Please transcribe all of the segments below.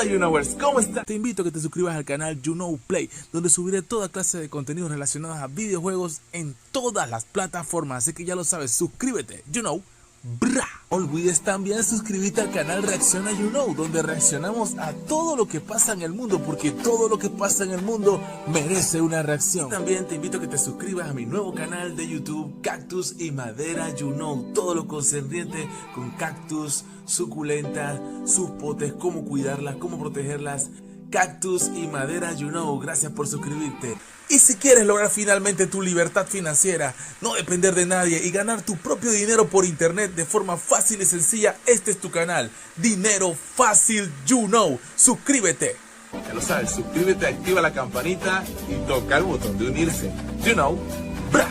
Junowers, ¿cómo estás? Te invito a que te suscribas al canal Juno Play, donde subiré toda clase de contenidos relacionados a videojuegos en todas las plataformas. Así que ya lo sabes, suscríbete, ¡Bra! No olvides también suscribirte al canal Reacciona donde reaccionamos a todo lo que pasa en el mundo, porque todo lo que pasa en el mundo merece una reacción. Y también te invito a que te suscribas a mi nuevo canal de YouTube, Cactus y Madera todo lo concerniente con cactus, suculentas, sus potes, cómo cuidarlas, cómo protegerlas. Cactus y Madera gracias por suscribirte. Y si quieres lograr finalmente tu libertad financiera, no depender de nadie y ganar tu propio dinero por internet de forma fácil y sencilla, este es tu canal, Dinero Fácil Suscríbete. Ya lo sabes, suscríbete, activa la campanita y toca el botón de unirse. ¡Bra!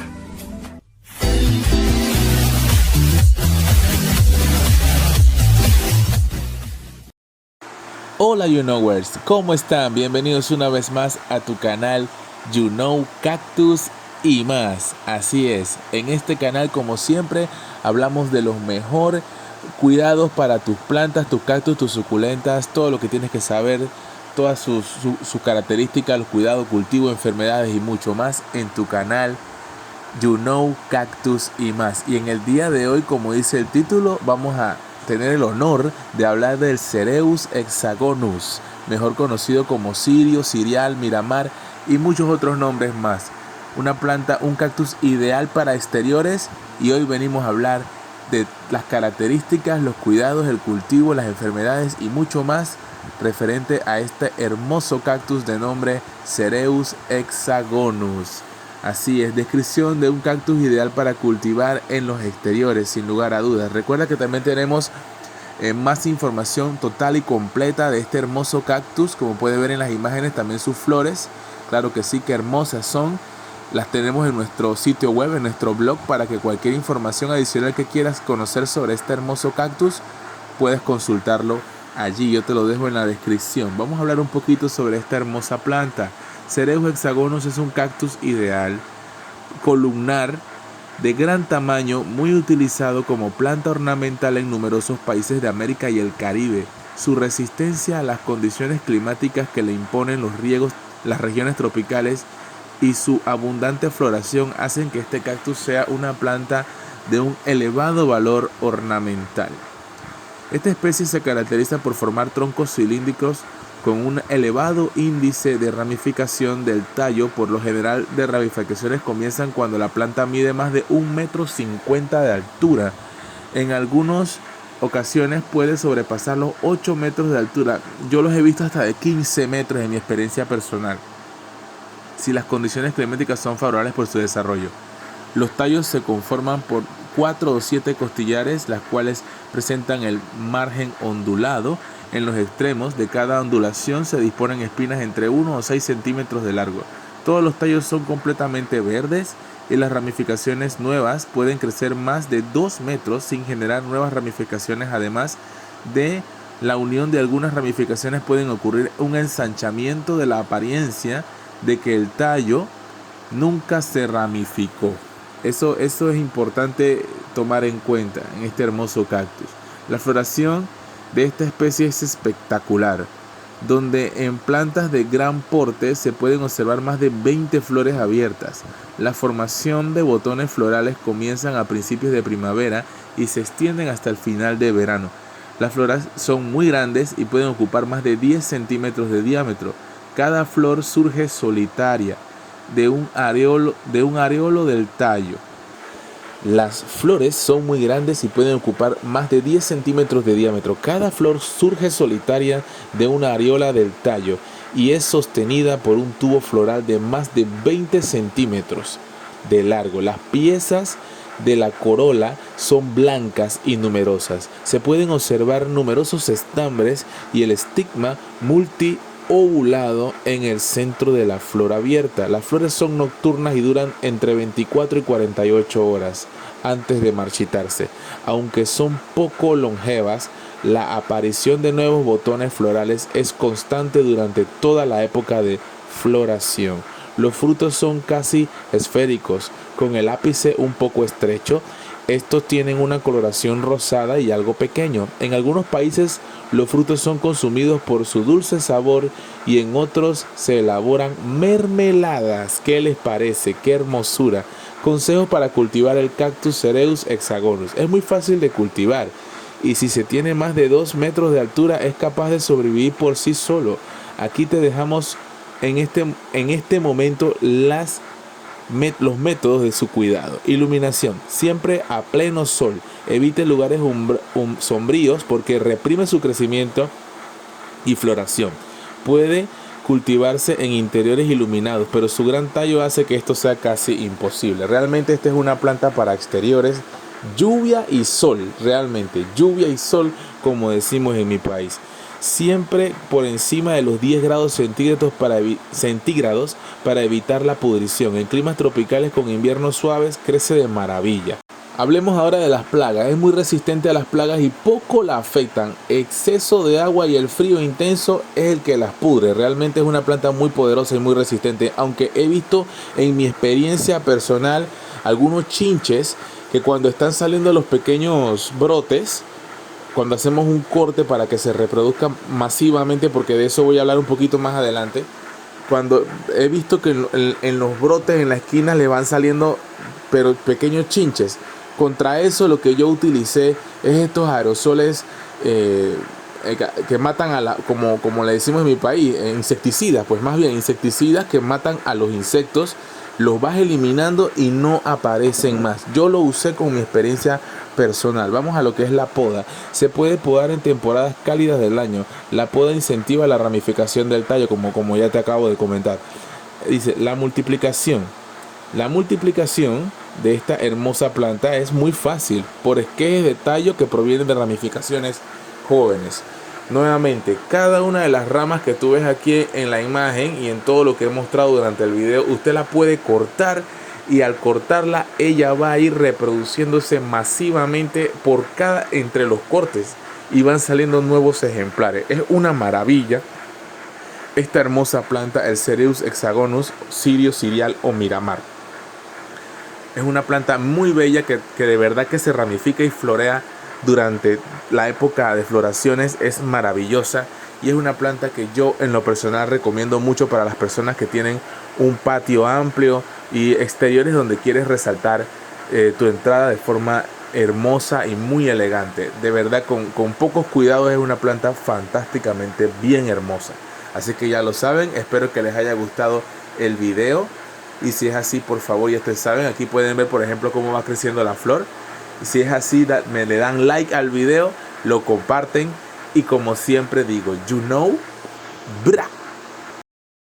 Hola Junowers, ¿cómo están? Bienvenidos una vez más a tu canal Cactus y más. Así es, en este canal como siempre hablamos de los mejores cuidados para tus plantas, tus cactus, tus suculentas, todo lo que tienes que saber, todas sus características, los cuidados, cultivo, enfermedades y mucho más en tu canal Cactus y más. Y en el día de hoy, como dice el título, vamos a tener el honor de hablar del Cereus hexagonus, mejor conocido como cirio, cirial, miramar y muchos otros nombres más. Una planta, un cactus ideal para exteriores, y hoy venimos a hablar de las características, los cuidados, el cultivo, las enfermedades y mucho más referente a este hermoso cactus de nombre Cereus hexagonus. Así es, descripción de un cactus ideal para cultivar en los exteriores, sin lugar a dudas. Recuerda que también tenemos más información total y completa de este hermoso cactus, como puede ver en las imágenes, también sus flores. Claro que sí, que hermosas son. Las tenemos en nuestro sitio web, en nuestro blog, para que cualquier información adicional que quieras conocer sobre este hermoso cactus, puedes consultarlo allí. Yo te lo dejo en la descripción. Vamos a hablar un poquito sobre esta hermosa planta. Cereus hexagonus es un cactus ideal, columnar, de gran tamaño, muy utilizado como planta ornamental en numerosos países de América y el Caribe. Su resistencia a las condiciones climáticas que le imponen los riegos, las regiones tropicales, y su abundante floración hacen que este cactus sea una planta de un elevado valor ornamental. Esta especie se caracteriza por formar troncos cilíndricos con un elevado índice de ramificación del tallo. Por lo general, de ramificaciones comienzan cuando la planta mide más de 1,50 m de altura. En algunas ocasiones puede sobrepasar los 8 metros de altura. Yo los he visto hasta de 15 metros en mi experiencia personal, si las condiciones climáticas son favorables por su desarrollo. Los tallos se conforman por 4 o 7 costillares, las cuales presentan el margen ondulado. En los extremos de cada ondulación se disponen espinas entre 1 o 6 centímetros de largo. Todos los tallos son completamente verdes y las ramificaciones nuevas pueden crecer más de 2 metros sin generar nuevas ramificaciones. Además de la unión de algunas ramificaciones, pueden ocurrir un ensanchamiento de la apariencia de que el tallo nunca se ramificó. Eso es importante tomar en cuenta en este hermoso cactus. La floración de esta especie es espectacular, donde en plantas de gran porte se pueden observar más de 20 flores abiertas. La formación de botones florales comienzan a principios de primavera y se extienden hasta el final de verano. Las flores son muy grandes y pueden ocupar más de 10 centímetros de diámetro. Cada flor surge solitaria de un areolo del tallo. Las flores son muy grandes y pueden ocupar más de 10 centímetros de diámetro. Cada flor surge solitaria de una areola del tallo y es sostenida por un tubo floral de más de 20 centímetros de largo. Las piezas de la corola son blancas y numerosas. Se pueden observar numerosos estambres y el estigma multiovulado en el centro de la flor abierta. Las flores son nocturnas y duran entre 24 y 48 horas antes de marchitarse. Aunque son poco longevas, la aparición de nuevos botones florales es constante durante toda la época de floración. Los frutos son casi esféricos, con el ápice un poco estrecho Estos tienen una coloración rosada y algo pequeño. En algunos países los frutos son consumidos por su dulce sabor y en otros se elaboran mermeladas. ¿Qué les parece? ¡Qué hermosura! Consejos para cultivar el cactus Cereus hexagonus. Es muy fácil de cultivar y si se tiene más de 2 metros de altura es capaz de sobrevivir por sí solo. Aquí te dejamos en este momento los métodos de su cuidado. Iluminación, siempre a pleno sol. Evite lugares sombríos porque reprime su crecimiento y floración. Puede cultivarse en interiores iluminados, pero su gran tallo hace que esto sea casi imposible. Realmente esta es una planta para exteriores. Lluvia y sol, realmente, lluvia y sol, como decimos en mi país. Siempre por encima de los 10 grados centígrados para evitar la pudrición. En climas tropicales con inviernos suaves crece de maravilla. Hablemos ahora de las plagas. Es muy resistente a las plagas y poco la afectan. Exceso de agua y el frío intenso es el que las pudre. Realmente es una planta muy poderosa y muy resistente. Aunque he visto en mi experiencia personal algunos chinches que cuando están saliendo los pequeños brotes, cuando hacemos un corte para que se reproduzcan masivamente, porque de eso voy a hablar un poquito más adelante, cuando he visto que en los brotes en la esquina le van saliendo pero pequeños chinches. Contra eso lo que yo utilicé es estos aerosoles que matan como le decimos en mi país, insecticidas, pues más bien insecticidas que matan a los insectos. Los vas eliminando y no aparecen más. Yo lo usé con mi experiencia personal. Vamos a lo que es la poda. Se puede podar en temporadas cálidas del año. La poda incentiva la ramificación del tallo, como ya te acabo de comentar. Dice, la multiplicación. La multiplicación de esta hermosa planta es muy fácil por esquejes de tallo que provienen de ramificaciones jóvenes. Nuevamente, cada una de las ramas que tú ves aquí en la imagen y en todo lo que he mostrado durante el video, usted la puede cortar y al cortarla ella va a ir reproduciéndose masivamente entre los cortes y van saliendo nuevos ejemplares. Es una maravilla esta hermosa planta, el Cereus hexagonus, cirio, cirial o miramar. Es una planta muy bella que de verdad que se ramifica y florea durante la época de floraciones. Es maravillosa y es una planta que yo en lo personal recomiendo mucho para las personas que tienen un patio amplio y exteriores donde quieres resaltar tu entrada de forma hermosa y muy elegante. De verdad, con pocos cuidados es una planta fantásticamente bien hermosa. Así que ya lo saben, espero que les haya gustado el video. Y si es así, por favor, ya ustedes saben, aquí pueden ver por ejemplo cómo va creciendo la flor. Y si es así, le dan like al video, lo comparten y como siempre digo, you know, bra.